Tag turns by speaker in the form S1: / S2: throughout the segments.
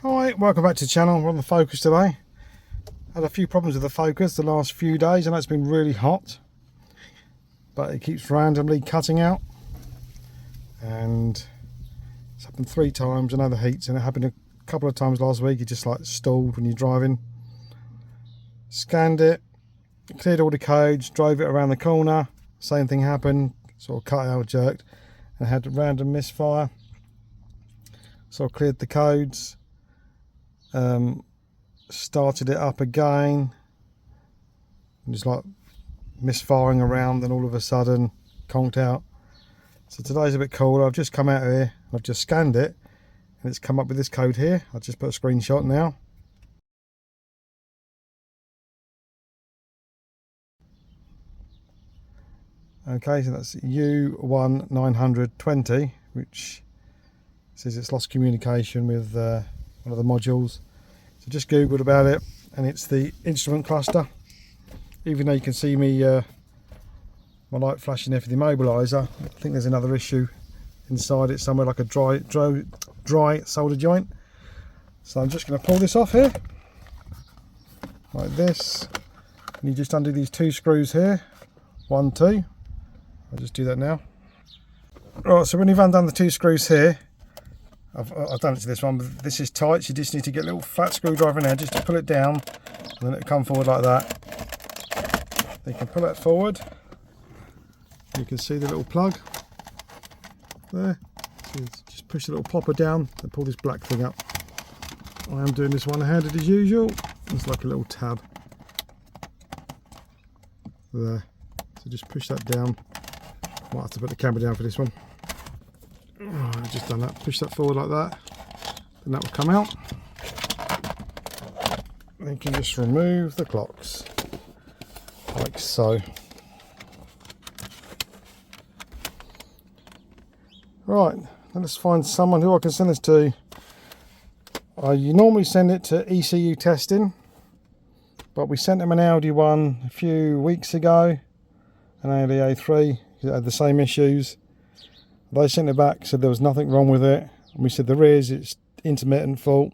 S1: Hi, welcome back to the channel. We're on the Focus today. Had a few problems with the Focus the last few days. I know it's been really hot, but it keeps randomly cutting out, and it's happened 3 times. I know the heats, and it happened a couple of times last week. It just like stalled when you're driving. Scanned it, cleared all the codes, drove it around the corner, same thing happened, sort of cut out, jerked, and had random misfire. So I cleared the codes, started it up again, and just like misfiring around, and all of a sudden conked out. So today's a bit cooler. I've just come out here and I've just scanned it, and it's come up with this code here. I'll just put a screenshot now. Okay, so that's U1900-20, which says it's lost communication with one of the modules. So just googled about it, and it's the instrument cluster. Even though you can see me my light flashing there for the immobiliser, I think there's another issue inside it somewhere, like a dry solder joint. So I'm just going to pull this off here like this, and you just undo these 2 screws here, 1, 2. I'll just do that now. Right, so when you've undone the 2 screws here, I've done it to this one, but this is tight, so you just need to get a little fat screwdriver in there just to pull it down, and then it'll come forward like that. Then you can pull it forward. You can see the little plug there. So just push the little popper down and pull this black thing up. I am doing this one-handed as usual. It's like a little tab there. So just push that down. Might have to put the camera down for this one. Oh, I've just done that. Push that forward like that, then that will come out. Then you can just remove the clocks like so. Right, now let's find someone who I can send this to. You normally send it to ECU testing, but we sent them an Audi one a few weeks ago, an Audi A3. It had the same issues. They sent it back, said there was nothing wrong with it, and we said there is, it's intermittent fault.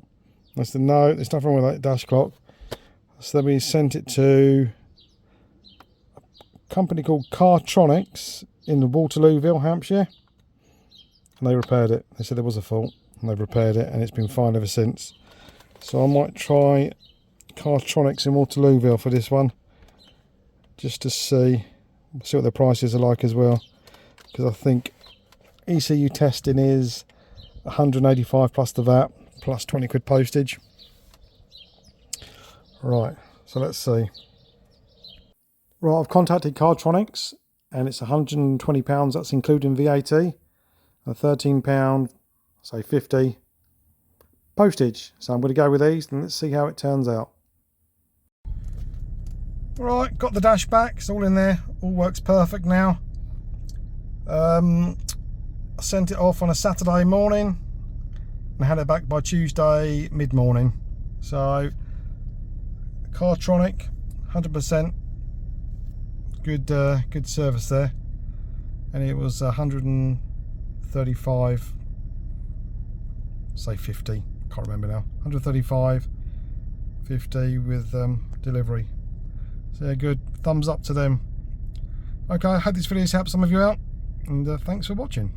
S1: I said no, there's nothing wrong with that dash clock. So then we sent it to a company called Cartronics in Waterlooville, Hampshire, and they repaired it. They said there was a fault, and they've repaired it, and it's been fine ever since. So I might try Cartronics in Waterlooville for this one, just to see what their prices are like as well, because I think ECU testing is 185 plus the VAT plus 20 quid postage. Right, so let's see. Right, I've contacted Cartronics, and it's £120, that's including VAT, and £13, say 50 postage. So I'm going to go with these, and let's see how it turns out. Right, got the dash back, it's all in there, all works perfect now. I sent it off on a Saturday morning and had it back by Tuesday mid-morning. So Cartronic, 100% good service there, and it was 135, say 50, can't remember now, 135.50 with delivery. So yeah, good, thumbs up to them. Okay, I hope this video has helped some of you out, and thanks for watching.